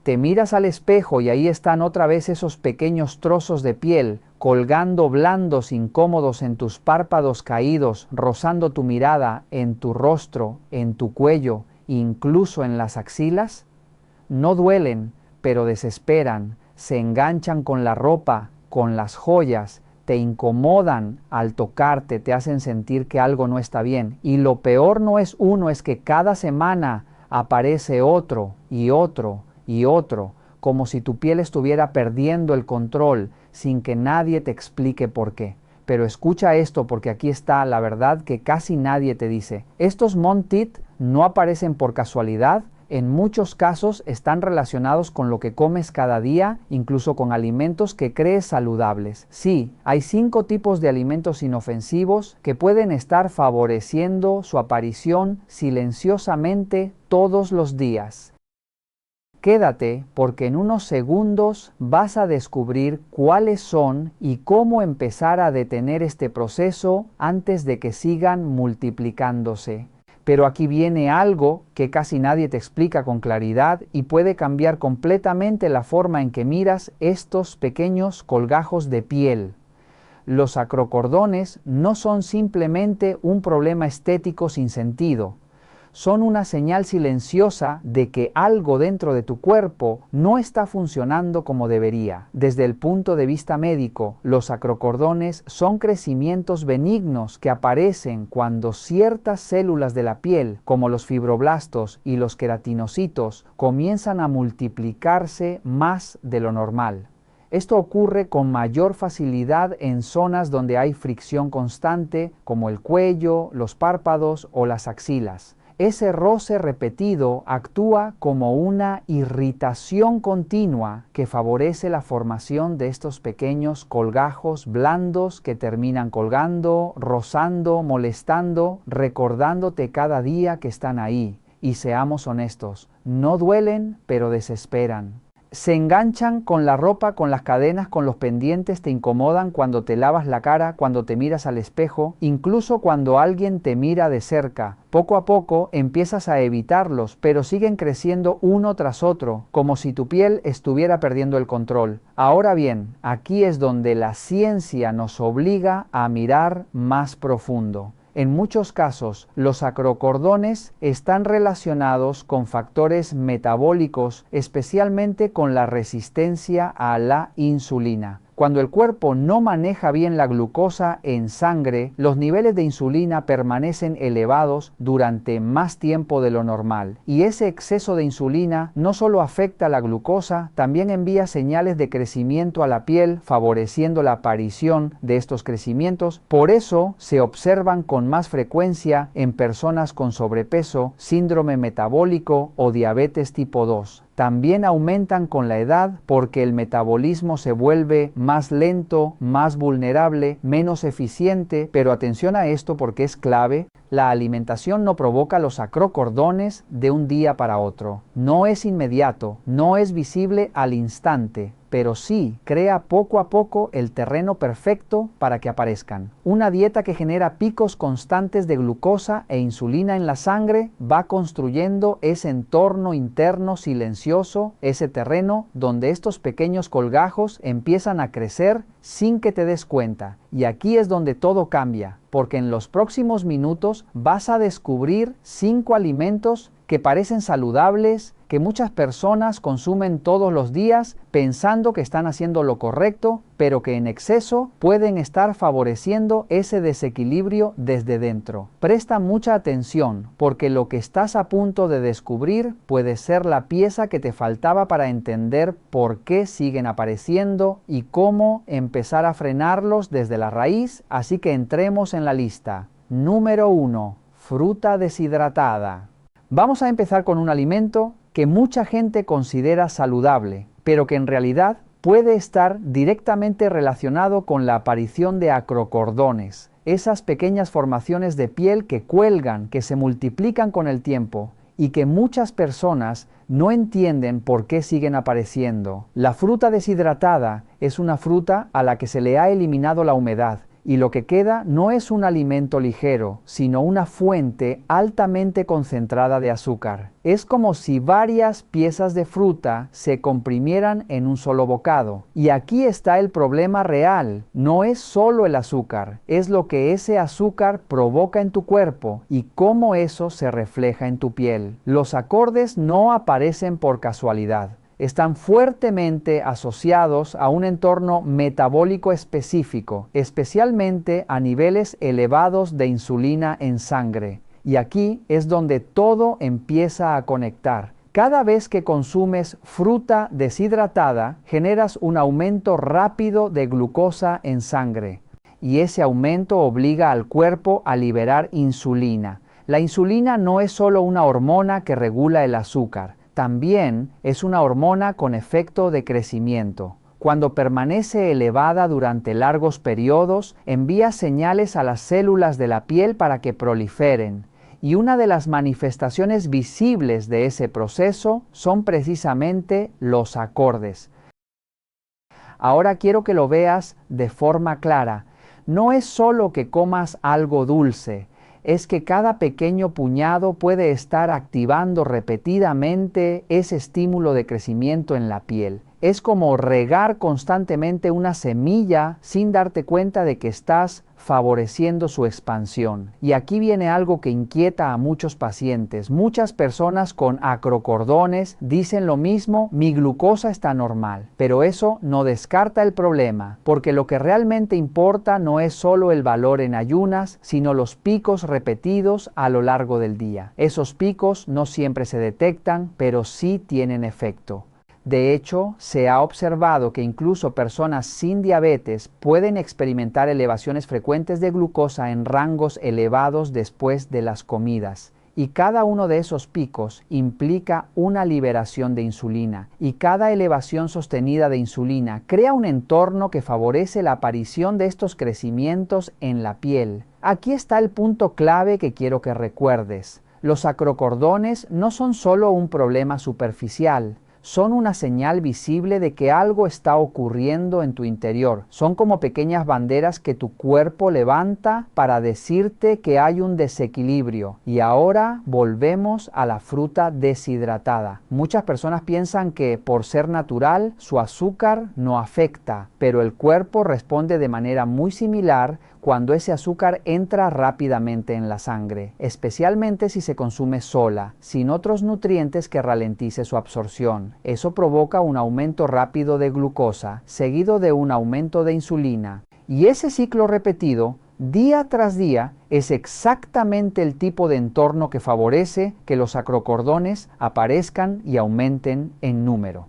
Te miras al espejo y ahí están otra vez esos pequeños trozos de piel, colgando blandos, incómodos en tus párpados caídos, rozando tu mirada, en tu rostro, en tu cuello, incluso en las axilas. No duelen, pero desesperan, se enganchan con la ropa, con las joyas, te incomodan al tocarte, te hacen sentir que algo no está bien. Y lo peor no es uno, es que cada semana aparece otro y otro y otro, como si tu piel estuviera perdiendo el control sin que nadie te explique por qué. Pero escucha esto porque aquí está la verdad que casi nadie te dice. Estos Monteith no aparecen por casualidad. En muchos casos están relacionados con lo que comes cada día, incluso con alimentos que crees saludables. Sí, hay 5 tipos de alimentos inofensivos que pueden estar favoreciendo su aparición silenciosamente todos los días. Quédate porque en unos segundos vas a descubrir cuáles son y cómo empezar a detener este proceso antes de que sigan multiplicándose. Pero aquí viene algo que casi nadie te explica con claridad y puede cambiar completamente la forma en que miras estos pequeños colgajos de piel. Los acrocordones no son simplemente un problema estético sin sentido. Son una señal silenciosa de que algo dentro de tu cuerpo no está funcionando como debería. Desde el punto de vista médico, los acrocordones son crecimientos benignos que aparecen cuando ciertas células de la piel, como los fibroblastos y los queratinocitos, comienzan a multiplicarse más de lo normal. Esto ocurre con mayor facilidad en zonas donde hay fricción constante, como el cuello, los párpados o las axilas. Ese roce repetido actúa como una irritación continua que favorece la formación de estos pequeños colgajos blandos que terminan colgando, rozando, molestando, recordándote cada día que están ahí. Y seamos honestos, no duelen, pero desesperan. Se enganchan con la ropa, con las cadenas, con los pendientes, te incomodan cuando te lavas la cara, cuando te miras al espejo, incluso cuando alguien te mira de cerca. Poco a poco empiezas a evitarlos, pero siguen creciendo uno tras otro, como si tu piel estuviera perdiendo el control. Ahora bien, aquí es donde la ciencia nos obliga a mirar más profundo. En muchos casos, los acrocordones están relacionados con factores metabólicos, especialmente con la resistencia a la insulina. Cuando el cuerpo no maneja bien la glucosa en sangre, los niveles de insulina permanecen elevados durante más tiempo de lo normal. Y ese exceso de insulina no solo afecta la glucosa, también envía señales de crecimiento a la piel, favoreciendo la aparición de estos crecimientos. Por eso se observan con más frecuencia en personas con sobrepeso, síndrome metabólico o diabetes tipo 2. También aumentan con la edad porque el metabolismo se vuelve más lento, más vulnerable, menos eficiente, pero atención a esto porque es clave. La alimentación no provoca los acrocordones de un día para otro. No es inmediato, no es visible al instante, pero sí crea poco a poco el terreno perfecto para que aparezcan. Una dieta que genera picos constantes de glucosa e insulina en la sangre va construyendo ese entorno interno silencioso, ese terreno donde estos pequeños colgajos empiezan a crecer sin que te des cuenta. Y aquí es donde todo cambia, porque en los próximos minutos vas a descubrir 5 alimentos que parecen saludables, que muchas personas consumen todos los días pensando que están haciendo lo correcto, pero que en exceso pueden estar favoreciendo ese desequilibrio desde dentro. Presta mucha atención, porque lo que estás a punto de descubrir puede ser la pieza que te faltaba para entender por qué siguen apareciendo y cómo empezar a frenarlos desde la raíz, así que entremos en la lista. Número 1. Fruta deshidratada. Vamos a empezar con un alimento que mucha gente considera saludable, pero que en realidad puede estar directamente relacionado con la aparición de acrocordones, esas pequeñas formaciones de piel que cuelgan, que se multiplican con el tiempo y que muchas personas no entienden por qué siguen apareciendo. La fruta deshidratada es una fruta a la que se le ha eliminado la humedad y lo que queda no es un alimento ligero, sino una fuente altamente concentrada de azúcar. Es como si varias piezas de fruta se comprimieran en un solo bocado. Y aquí está el problema real. No es solo el azúcar, es lo que ese azúcar provoca en tu cuerpo y cómo eso se refleja en tu piel. Los acordes no aparecen por casualidad. Están fuertemente asociados a un entorno metabólico específico, especialmente a niveles elevados de insulina en sangre. Y aquí es donde todo empieza a conectar. Cada vez que consumes fruta deshidratada, generas un aumento rápido de glucosa en sangre. Y ese aumento obliga al cuerpo a liberar insulina. La insulina no es solo una hormona que regula el azúcar. También es una hormona con efecto de crecimiento. Cuando permanece elevada durante largos periodos, envía señales a las células de la piel para que proliferen. Y una de las manifestaciones visibles de ese proceso son precisamente los acordes. Ahora quiero que lo veas de forma clara. No es solo que comas algo dulce, es que cada pequeño puñado puede estar activando repetidamente ese estímulo de crecimiento en la piel. Es como regar constantemente una semilla sin darte cuenta de que estás favoreciendo su expansión. Y aquí viene algo que inquieta a muchos pacientes. Muchas personas con acrocordones dicen lo mismo: mi glucosa está normal. Pero eso no descarta el problema, porque lo que realmente importa no es solo el valor en ayunas, sino los picos repetidos a lo largo del día. Esos picos no siempre se detectan, pero sí tienen efecto. De hecho, se ha observado que incluso personas sin diabetes pueden experimentar elevaciones frecuentes de glucosa en rangos elevados después de las comidas. Y cada uno de esos picos implica una liberación de insulina. Y cada elevación sostenida de insulina crea un entorno que favorece la aparición de estos crecimientos en la piel. Aquí está el punto clave que quiero que recuerdes. Los acrocordones no son solo un problema superficial. Son una señal visible de que algo está ocurriendo en tu interior. Son como pequeñas banderas que tu cuerpo levanta para decirte que hay un desequilibrio. Y ahora volvemos a la fruta deshidratada. Muchas personas piensan que por ser natural su azúcar no afecta, pero el cuerpo responde de manera muy similar cuando ese azúcar entra rápidamente en la sangre, especialmente si se consume sola, sin otros nutrientes que ralentice su absorción. Eso provoca un aumento rápido de glucosa, seguido de un aumento de insulina. Y ese ciclo repetido, día tras día, es exactamente el tipo de entorno que favorece que los acrocordones aparezcan y aumenten en número.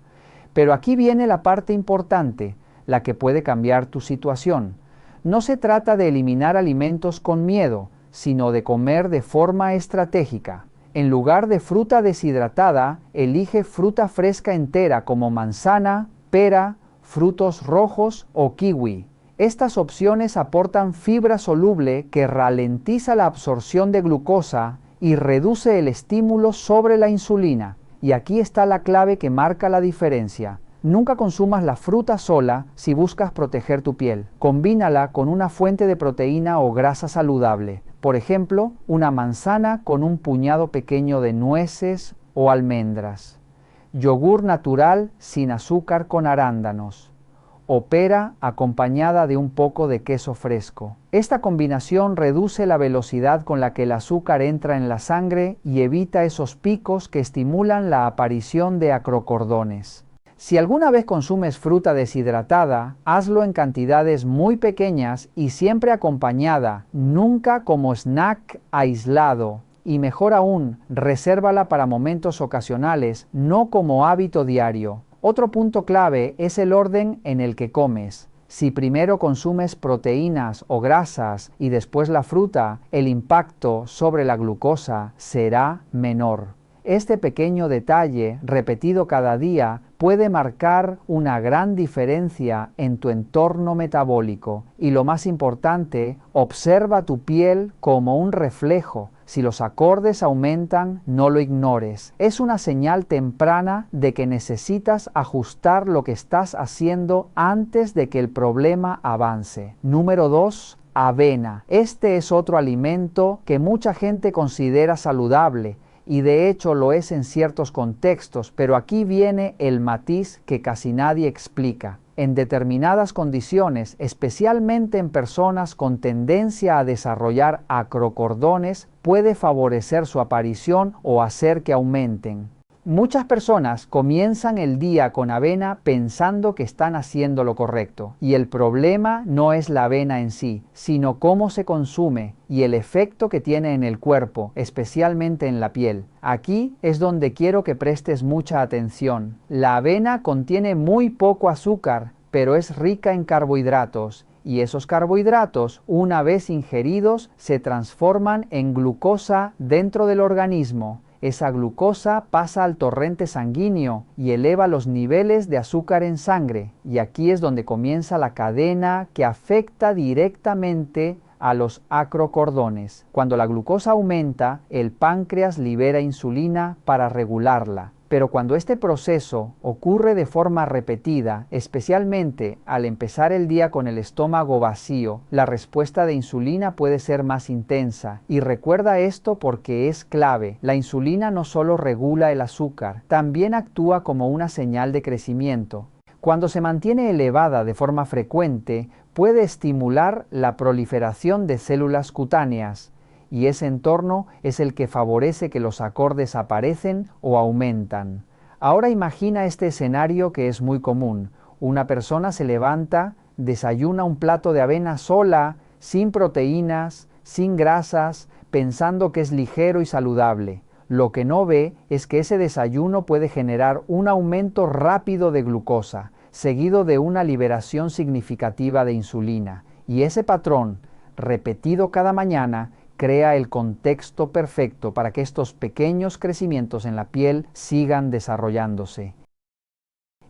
Pero aquí viene la parte importante, la que puede cambiar tu situación. No se trata de eliminar alimentos con miedo, sino de comer de forma estratégica. En lugar de fruta deshidratada, elige fruta fresca entera como manzana, pera, frutos rojos o kiwi. Estas opciones aportan fibra soluble que ralentiza la absorción de glucosa y reduce el estímulo sobre la insulina. Y aquí está la clave que marca la diferencia. Nunca consumas la fruta sola si buscas proteger tu piel. Combínala con una fuente de proteína o grasa saludable. Por ejemplo, una manzana con un puñado pequeño de nueces o almendras. Yogur natural sin azúcar con arándanos. O pera acompañada de un poco de queso fresco. Esta combinación reduce la velocidad con la que el azúcar entra en la sangre y evita esos picos que estimulan la aparición de acrocordones. Si alguna vez consumes fruta deshidratada, hazlo en cantidades muy pequeñas y siempre acompañada, nunca como snack aislado. Y mejor aún, resérvala para momentos ocasionales, no como hábito diario. Otro punto clave es el orden en el que comes. Si primero consumes proteínas o grasas y después la fruta, el impacto sobre la glucosa será menor. Este pequeño detalle, repetido cada día, puede marcar una gran diferencia en tu entorno metabólico. Y lo más importante, observa tu piel como un reflejo. Si los acordes aumentan, no lo ignores. Es una señal temprana de que necesitas ajustar lo que estás haciendo antes de que el problema avance. Número 2. avena. Este es otro alimento que mucha gente considera saludable y de hecho lo es en ciertos contextos, pero aquí viene el matiz que casi nadie explica. En determinadas condiciones, especialmente en personas con tendencia a desarrollar acrocordones, puede favorecer su aparición o hacer que aumenten. Muchas personas comienzan el día con avena pensando que están haciendo lo correcto, y el problema no es la avena en sí, sino cómo se consume y el efecto que tiene en el cuerpo, especialmente en la piel. Aquí es donde quiero que prestes mucha atención. La avena contiene muy poco azúcar, pero es rica en carbohidratos, y esos carbohidratos, una vez ingeridos, se transforman en glucosa dentro del organismo. Esa glucosa pasa al torrente sanguíneo y eleva los niveles de azúcar en sangre. Y aquí es donde comienza la cadena que afecta directamente a los acrocordones. Cuando la glucosa aumenta, el páncreas libera insulina para regularla. Pero cuando este proceso ocurre de forma repetida, especialmente al empezar el día con el estómago vacío, la respuesta de insulina puede ser más intensa. Y recuerda esto porque es clave. La insulina no solo regula el azúcar, también actúa como una señal de crecimiento. Cuando se mantiene elevada de forma frecuente, puede estimular la proliferación de células cutáneas, y ese entorno es el que favorece que los acordes aparecen o aumentan. Ahora imagina este escenario que es muy común. Una persona se levanta, desayuna un plato de avena sola, sin proteínas, sin grasas, pensando que es ligero y saludable. Lo que no ve es que ese desayuno puede generar un aumento rápido de glucosa, seguido de una liberación significativa de insulina. Y ese patrón, repetido cada mañana, crea el contexto perfecto para que estos pequeños crecimientos en la piel sigan desarrollándose.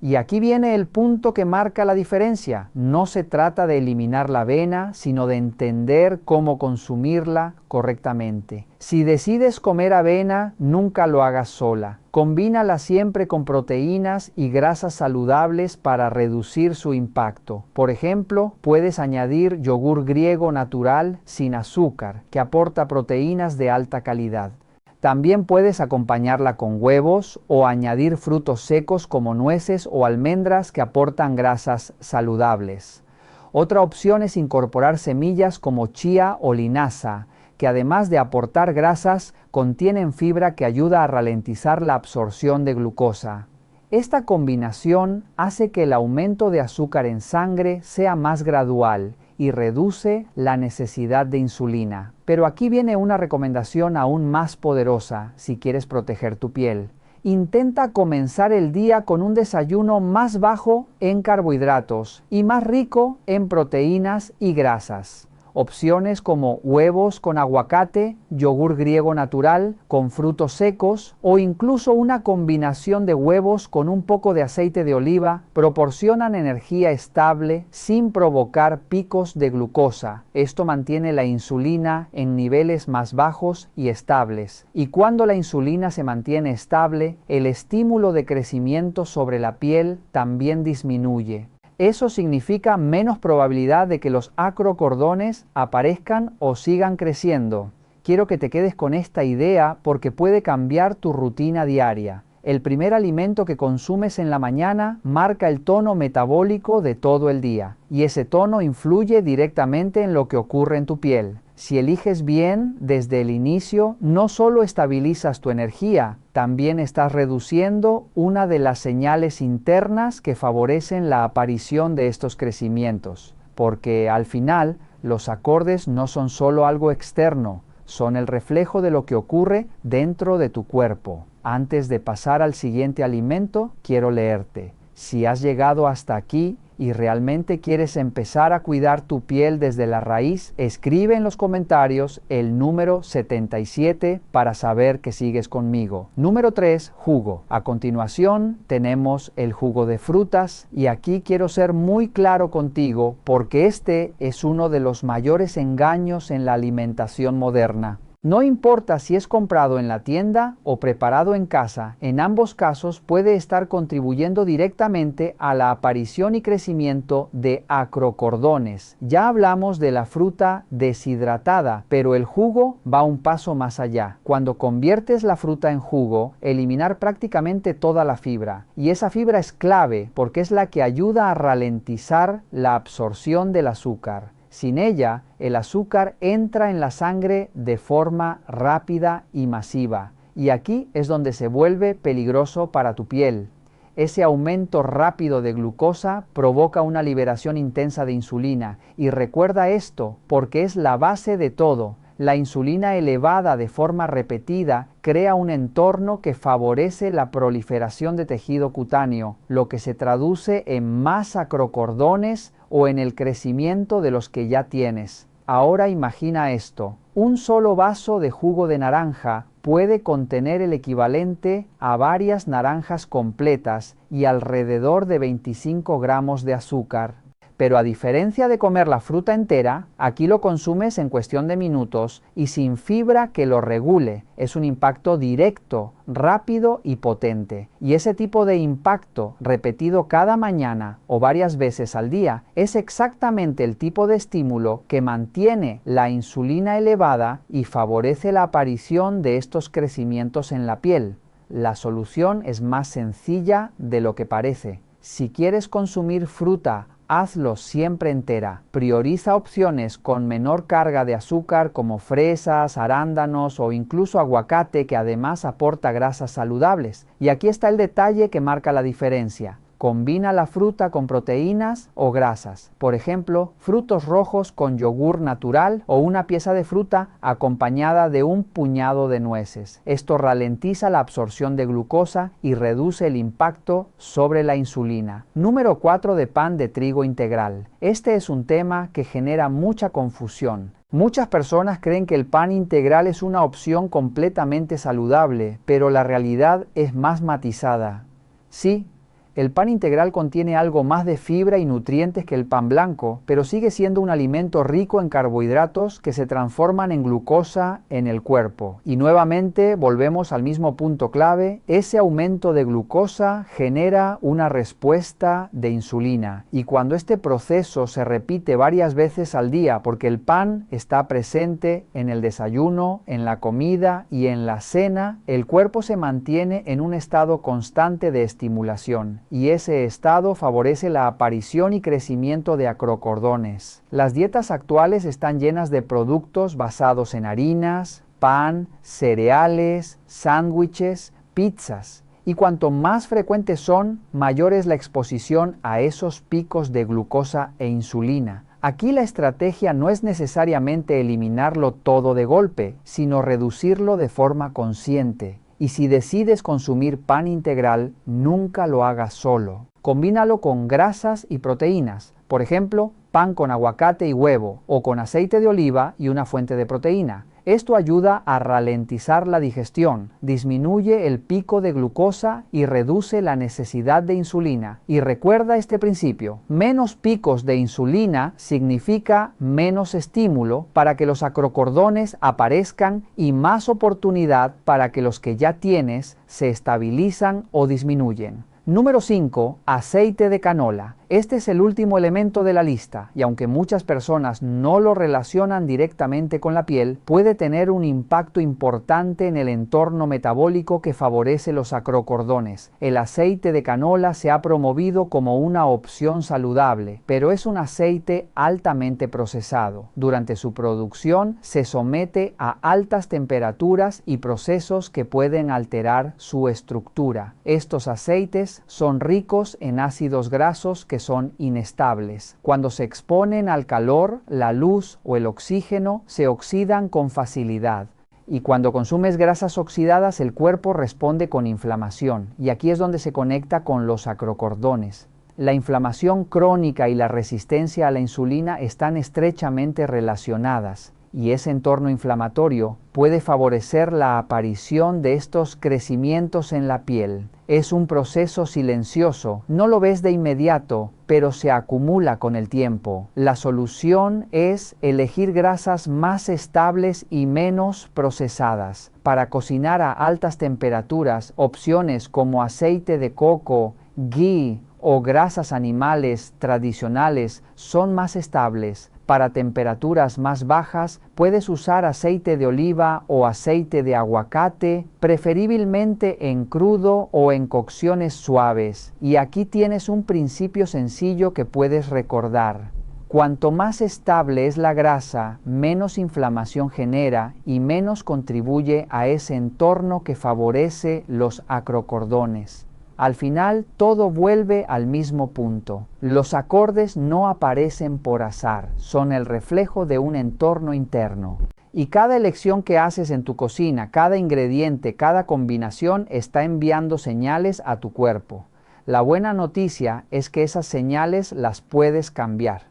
Y aquí viene el punto que marca la diferencia. No se trata de eliminar la avena, sino de entender cómo consumirla correctamente. Si decides comer avena, nunca lo hagas sola. Combínala siempre con proteínas y grasas saludables para reducir su impacto. Por ejemplo, puedes añadir yogur griego natural sin azúcar, que aporta proteínas de alta calidad. También puedes acompañarla con huevos o añadir frutos secos como nueces o almendras que aportan grasas saludables. Otra opción es incorporar semillas como chía o linaza, que además de aportar grasas, contienen fibra que ayuda a ralentizar la absorción de glucosa. Esta combinación hace que el aumento de azúcar en sangre sea más gradual y reduce la necesidad de insulina. Pero aquí viene una recomendación aún más poderosa si quieres proteger tu piel. Intenta comenzar el día con un desayuno más bajo en carbohidratos y más rico en proteínas y grasas. Opciones como huevos con aguacate, yogur griego natural con frutos secos o incluso una combinación de huevos con un poco de aceite de oliva proporcionan energía estable sin provocar picos de glucosa. Esto mantiene la insulina en niveles más bajos y estables. Y cuando la insulina se mantiene estable, el estímulo de crecimiento sobre la piel también disminuye. Eso significa menos probabilidad de que los acrocordones aparezcan o sigan creciendo. Quiero que te quedes con esta idea porque puede cambiar tu rutina diaria. El primer alimento que consumes en la mañana marca el tono metabólico de todo el día, y ese tono influye directamente en lo que ocurre en tu piel. Si eliges bien desde el inicio, no solo estabilizas tu energía, también estás reduciendo una de las señales internas que favorecen la aparición de estos crecimientos, porque al final los acordes no son solo algo externo, son el reflejo de lo que ocurre dentro de tu cuerpo. Antes de pasar al siguiente alimento, quiero leerte. Si has llegado hasta aquí y realmente quieres empezar a cuidar tu piel desde la raíz, escribe en los comentarios el número 77 para saber que sigues conmigo. Número 3, jugo. A continuación tenemos el jugo de frutas y aquí quiero ser muy claro contigo porque este es uno de los mayores engaños en la alimentación moderna. No importa si es comprado en la tienda o preparado en casa, en ambos casos puede estar contribuyendo directamente a la aparición y crecimiento de acrocordones. Ya hablamos de la fruta deshidratada, pero el jugo va un paso más allá. Cuando conviertes la fruta en jugo, eliminar prácticamente toda la fibra. Y esa fibra es clave porque es la que ayuda a ralentizar la absorción del azúcar. Sin ella, el azúcar entra en la sangre de forma rápida y masiva, y aquí es donde se vuelve peligroso para tu piel. Ese aumento rápido de glucosa provoca una liberación intensa de insulina, y recuerda esto porque es la base de todo. La insulina elevada de forma repetida crea un entorno que favorece la proliferación de tejido cutáneo, lo que se traduce en más acrocordones o en el crecimiento de los que ya tienes. Ahora imagina esto: un solo vaso de jugo de naranja puede contener el equivalente a varias naranjas completas y alrededor de 25 gramos de azúcar. Pero a diferencia de comer la fruta entera, aquí lo consumes en cuestión de minutos y sin fibra que lo regule. Es un impacto directo, rápido y potente. Y ese tipo de impacto, repetido cada mañana o varias veces al día, es exactamente el tipo de estímulo que mantiene la insulina elevada y favorece la aparición de estos crecimientos en la piel. La solución es más sencilla de lo que parece. Si quieres consumir fruta, hazlo siempre entera. Prioriza opciones con menor carga de azúcar como fresas, arándanos o incluso aguacate, que además aporta grasas saludables. Y aquí está el detalle que marca la diferencia. Combina la fruta con proteínas o grasas. Por ejemplo, frutos rojos con yogur natural o una pieza de fruta acompañada de un puñado de nueces. Esto ralentiza la absorción de glucosa y reduce el impacto sobre la insulina. Número 4 de pan de trigo integral. Este es un tema que genera mucha confusión. Muchas personas creen que el pan integral es una opción completamente saludable, pero la realidad es más matizada. Sí, el pan integral contiene algo más de fibra y nutrientes que el pan blanco, pero sigue siendo un alimento rico en carbohidratos que se transforman en glucosa en el cuerpo. Y nuevamente volvemos al mismo punto clave: ese aumento de glucosa genera una respuesta de insulina. Y cuando este proceso se repite varias veces al día, porque el pan está presente en el desayuno, en la comida y en la cena, el cuerpo se mantiene en un estado constante de estimulación. Y ese estado favorece la aparición y crecimiento de acrocordones. Las dietas actuales están llenas de productos basados en harinas, pan, cereales, sándwiches, pizzas. Y cuanto más frecuentes son, mayor es la exposición a esos picos de glucosa e insulina. Aquí la estrategia no es necesariamente eliminarlo todo de golpe, sino reducirlo de forma consciente. Y si decides consumir pan integral, nunca lo hagas solo. Combínalo con grasas y proteínas. Por ejemplo, pan con aguacate y huevo, o con aceite de oliva y una fuente de proteína. Esto ayuda a ralentizar la digestión, disminuye el pico de glucosa y reduce la necesidad de insulina. Y recuerda este principio: menos picos de insulina significa menos estímulo para que los acrocordones aparezcan y más oportunidad para que los que ya tienes se estabilizan o disminuyen. Número 5. Aceite de canola. Este es el último elemento de la lista, y aunque muchas personas no lo relacionan directamente con la piel, puede tener un impacto importante en el entorno metabólico que favorece los acrocordones. El aceite de canola se ha promovido como una opción saludable, pero es un aceite altamente procesado. Durante su producción se somete a altas temperaturas y procesos que pueden alterar su estructura. Estos aceites son ricos en ácidos grasos que son inestables. Cuando se exponen al calor, la luz o el oxígeno, se oxidan con facilidad. Y cuando consumes grasas oxidadas, el cuerpo responde con inflamación. Y aquí es donde se conecta con los acrocordones. La inflamación crónica y la resistencia a la insulina están estrechamente relacionadas. y ese entorno inflamatorio puede favorecer la aparición de estos crecimientos en la piel. Es un proceso silencioso, no lo ves de inmediato, pero se acumula con el tiempo. La solución es elegir grasas más estables y menos procesadas. Para cocinar a altas temperaturas, opciones como aceite de coco, ghee o grasas animales tradicionales son más estables. Para temperaturas más bajas, puedes usar aceite de oliva o aceite de aguacate, preferiblemente en crudo o en cocciones suaves. Y aquí tienes un principio sencillo que puedes recordar. Cuanto más estable es la grasa, menos inflamación genera y menos contribuye a ese entorno que favorece los acrocordones. Al final, todo vuelve al mismo punto. Los acordes no aparecen por azar, son el reflejo de un entorno interno. Y cada elección que haces en tu cocina, cada ingrediente, cada combinación está enviando señales a tu cuerpo. La buena noticia es que esas señales las puedes cambiar.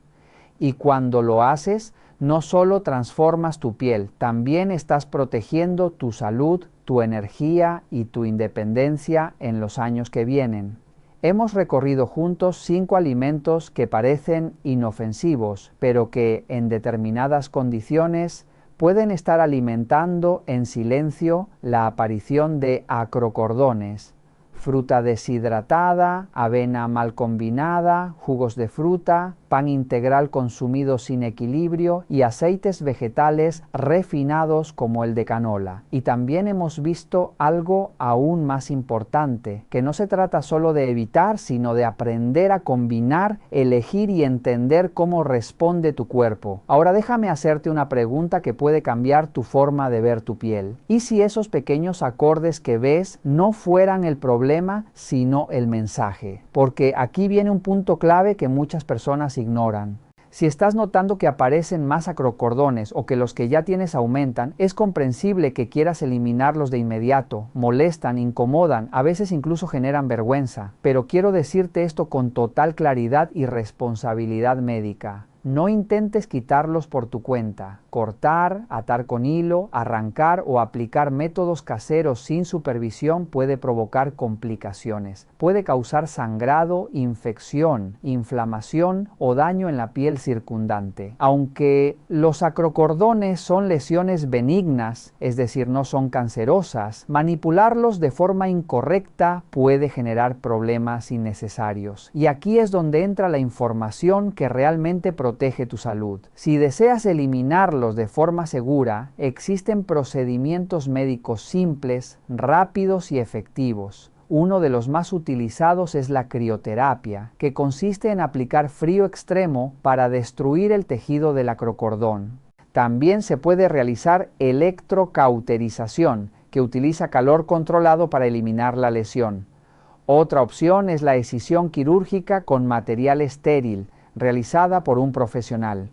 Y cuando lo haces, no solo transformas tu piel, también estás protegiendo tu salud, tu energía y tu independencia en los años que vienen. Hemos recorrido juntos 5 alimentos que parecen inofensivos, pero que en determinadas condiciones pueden estar alimentando en silencio la aparición de acrocordones. Fruta deshidratada, avena mal combinada, jugos de fruta, pan integral consumido sin equilibrio y aceites vegetales refinados como el de canola. Y también hemos visto algo aún más importante, que no se trata solo de evitar, sino de aprender a combinar, elegir y entender cómo responde tu cuerpo. Ahora déjame hacerte una pregunta que puede cambiar tu forma de ver tu piel. ¿Y si esos pequeños acordes que ves no fueran el problema, sino el mensaje? Porque aquí viene un punto clave que muchas personas ignoran. Si estás notando que aparecen más acrocordones o que los que ya tienes aumentan, es comprensible que quieras eliminarlos de inmediato. Molestan, incomodan, a veces incluso generan vergüenza. Pero quiero decirte esto con total claridad y responsabilidad médica. No intentes quitarlos por tu cuenta. Cortar, atar con hilo, arrancar o aplicar métodos caseros sin supervisión puede provocar complicaciones. Puede causar sangrado, infección, inflamación o daño en la piel circundante. Aunque los acrocordones son lesiones benignas, es decir, no son cancerosas, manipularlos de forma incorrecta puede generar problemas innecesarios. Y aquí es donde entra la información que realmente protege tu salud. Si deseas eliminarlos de forma segura, existen procedimientos médicos simples, rápidos y efectivos. Uno de los más utilizados es la crioterapia, que consiste en aplicar frío extremo para destruir el tejido del acrocordón. También se puede realizar electrocauterización, que utiliza calor controlado para eliminar la lesión. Otra opción es la escisión quirúrgica con material estéril, realizada por un profesional.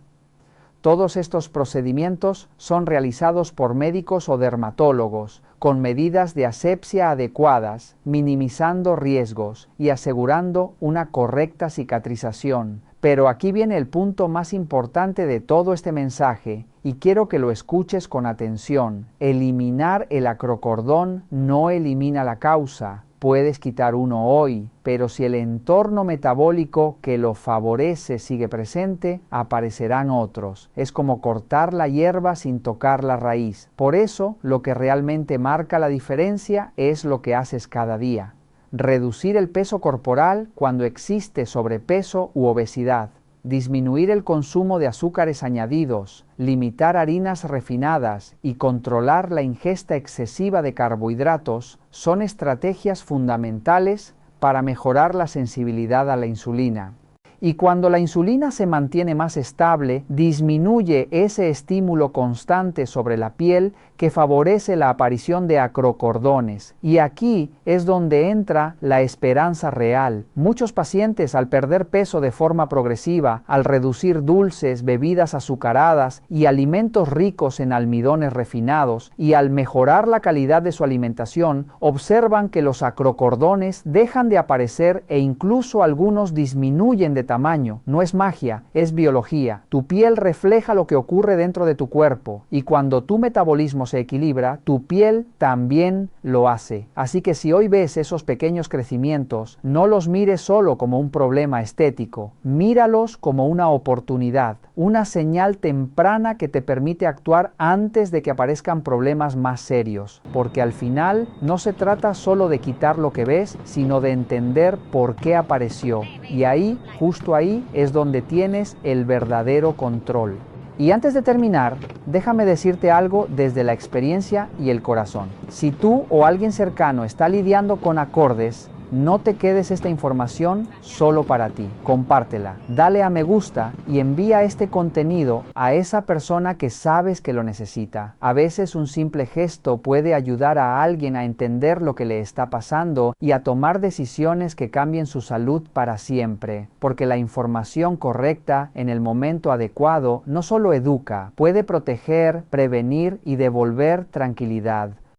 Todos estos procedimientos son realizados por médicos o dermatólogos, con medidas de asepsia adecuadas, minimizando riesgos y asegurando una correcta cicatrización. Pero aquí viene el punto más importante de todo este mensaje, y quiero que lo escuches con atención. Eliminar el acrocordón no elimina la causa. Puedes quitar uno hoy, pero si el entorno metabólico que lo favorece sigue presente, aparecerán otros. Es como cortar la hierba sin tocar la raíz. Por eso, lo que realmente marca la diferencia es lo que haces cada día. Reducir el peso corporal cuando existe sobrepeso u obesidad. Disminuir el consumo de azúcares añadidos, limitar harinas refinadas y controlar la ingesta excesiva de carbohidratos son estrategias fundamentales para mejorar la sensibilidad a la insulina. Y cuando la insulina se mantiene más estable, disminuye ese estímulo constante sobre la piel que favorece la aparición de acrocordones. Y aquí es donde entra la esperanza real. Muchos pacientes, al perder peso de forma progresiva, al reducir dulces, bebidas azucaradas y alimentos ricos en almidones refinados, y al mejorar la calidad de su alimentación, observan que los acrocordones dejan de aparecer e incluso algunos disminuyen de tamaño. No es magia, es biología. Tu piel refleja lo que ocurre dentro de tu cuerpo y cuando tu metabolismo se equilibra, tu piel también lo hace. Así que si hoy ves esos pequeños crecimientos, no los mires solo como un problema estético, míralos como una oportunidad, una señal temprana que te permite actuar antes de que aparezcan problemas más serios, porque al final no se trata solo de quitar lo que ves, sino de entender por qué apareció. Y ahí, justo ahí, es donde tienes el verdadero control. Y antes de terminar, déjame decirte algo desde la experiencia y el corazón. Si tú o alguien cercano está lidiando con acordes, no te quedes esta información solo para ti. Compártela, dale a me gusta y envía este contenido a esa persona que sabes que lo necesita. A veces un simple gesto puede ayudar a alguien a entender lo que le está pasando y a tomar decisiones que cambien su salud para siempre. Porque la información correcta en el momento adecuado no solo educa, puede proteger, prevenir y devolver tranquilidad.